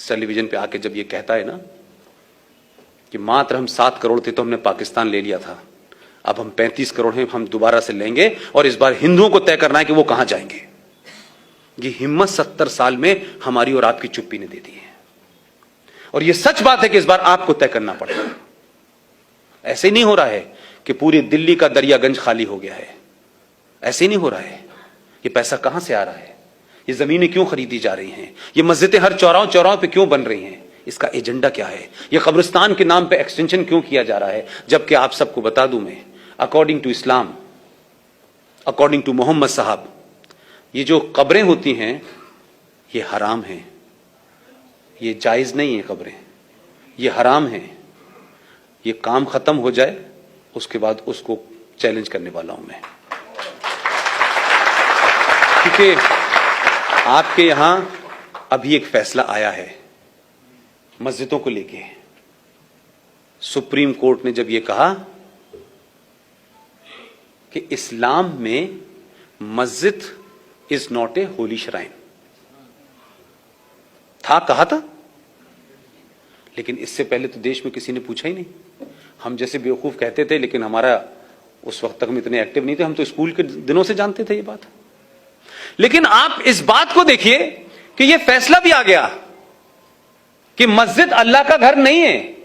Television पे आके जब ये कहता है ना कि मात्र हम 7 करोड़ थे तो हमने पाकिस्तान ले लिया था, अब हम 35 करोड़ हैं, हम दोबारा से लेंगे और इस बार हिंदुओं को तय करना है कि वो कहां जाएंगे। ये हिम्मत 70 साल में हमारी और आपकी चुप्पी ने दे दी है। और ये सच बात है कि इस बार आपको तय करना पड़ेगा। ऐसे नहीं हो रहा है कि पूरी दिल्ली का दरियागंज खाली हो गया है, ऐसे नहीं हो रहा है। ये पैसा कहां से आ रहा है, ये जमीनें क्यों खरीदी जा रही हैं, ये मस्जिदें हर चौराहों चौराहों पे क्यों बन रही हैं, इसका एजेंडा क्या है, ये कब्रिस्तान के नाम पे एक्सटेंशन क्यों किया जा रहा है। जबकि आप सबको बता दूं मैं, according to Islam, according to Mohammad Sahab, ये जो कब्रें होती हैं ये हराम हैं, ये जायज नहीं है कब्रें, ये हराम हैं। ये काम खत्म हो जाए उसके बाद उसको चैलेंज करने वाला हूं मैं, क्योंकि आपके यहां अभी एक फैसला आया है मस्जिदों को लेके। सुप्रीम कोर्ट ने जब यह कहा कि इस्लाम में मस्जिद is not a Holi shrine, कहा था, लेकिन इससे पहले तो देश में किसी ने पूछा ही नहीं। हम जैसे बेवकूफ कहते थे, लेकिन हमारा उस वक्त तक हम इतने एक्टिव नहीं थे, हम तो स्कूल के दिनों से जानते थे ये बात। लेकिन आप इस बात को देखिए कि यह फैसला भी आ गया कि मस्जिद अल्लाह का घर नहीं है,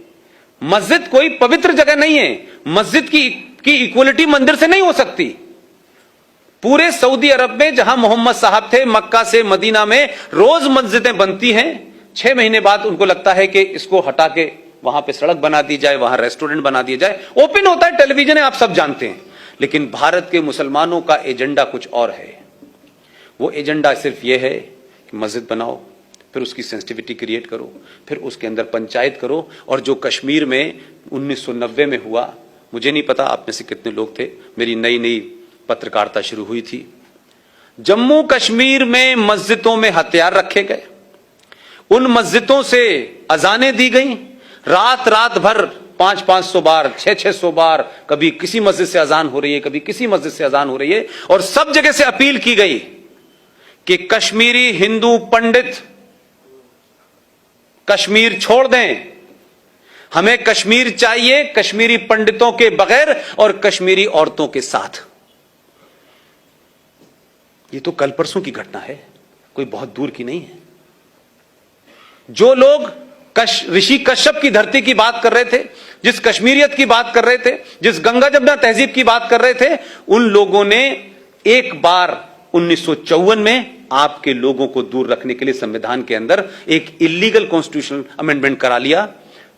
मस्जिद कोई पवित्र जगह नहीं है, मस्जिद की इक्वलिटी मंदिर से नहीं हो सकती। पूरे सऊदी अरब में जहां मोहम्मद साहब थे, मक्का से मदीना में रोज मस्जिदें बनती हैं। 6 महीने बाद उनको लगता है कि इसको हटा के वहां पे सड़क बना दी जाए, वहां रेस्टोरेंट बना दिया जाए। ओपन होता है, टेलीविजन है, आप सब जानते हैं। लेकिन भारत के मुसलमानों का एजेंडा कुछ और है। वो एजेंडा सिर्फ यह है कि मस्जिद बनाओ, फिर उसकी सेंसिटिविटी क्रिएट करो, फिर उसके अंदर पंचायत करो। और जो कश्मीर में 1990 में हुआ, मुझे नहीं पता आप में से कितने लोग थे, मेरी नई नई पत्रकारिता शुरू हुई थी। जम्मू कश्मीर में मस्जिदों में हथियार रखे गए, उन मस्जिदों से अजानें दी गई, रात रात भर 500-500 बार, 600-600 बार, कभी किसी मस्जिद से अजान हो रही है, कभी किसी मस्जिद से अजान हो रही है। और सब जगह से अपील की गई कि कश्मीरी हिंदू पंडित कश्मीर छोड़ दें, हमें कश्मीर चाहिए कश्मीरी पंडितों के बगैर और कश्मीरी औरतों के साथ। ये तो कल परसों की घटना है, कोई बहुत दूर की नहीं है। जो लोग ऋषि कश्यप की धरती की बात कर रहे थे, जिस कश्मीरियत की बात कर रहे थे, जिस गंगा जमुना तहजीब की बात कर रहे थे, उन लोगों ने एक बार 1954 में आपके लोगों को दूर रखने के लिए संविधान के अंदर एक इलीगल कॉन्स्टिट्यूशनल अमेंडमेंट करा लिया।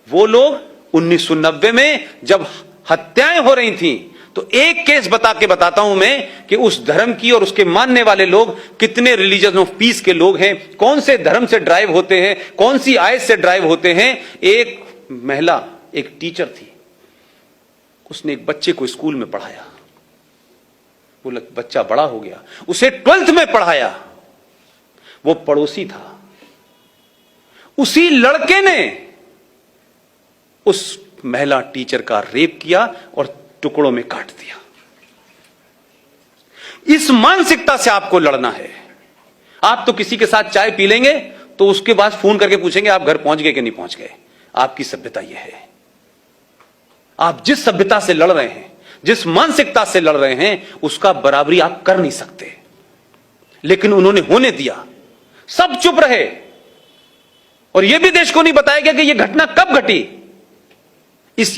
वो लोग 1990 में जब हत्याएं हो रही थी, तो एक केस बता के बताता हूं मैं कि उस धर्म की और उसके मानने वाले लोग कितने रिलीजन ऑफ पीस के लोग हैं, कौन से धर्म से ड्राइव होते हैं, कौन सी आयत से ड्राइव होते हैं। एक महिला, एक टीचर थी, उसने एक बच्चे को स्कूल में पढ़ाया। वो बच्चा बड़ा हो गया, उसे 12th में पढ़ाया। वो पड़ोसी था, उसी लड़के ने उस महिला टीचर का रेप किया और टुकड़ों में काट दिया। इस मानसिकता से आपको लड़ना है। आप तो किसी के साथ चाय पी लेंगे तो उसके बाद फोन करके पूछेंगे आप घर पहुंच गए कि नहीं पहुंच गए। आपकी सभ्यता यह है। आप जिस सभ्यता से लड़ रहे हैं, जिस मानसिकता से लड़ रहे हैं, उसका बराबरी आप कर नहीं सकते। लेकिन उन्होंने होने दिया, सब चुप रहे और यह भी देश को नहीं बताया गया कि यह घटना कब घटी। इस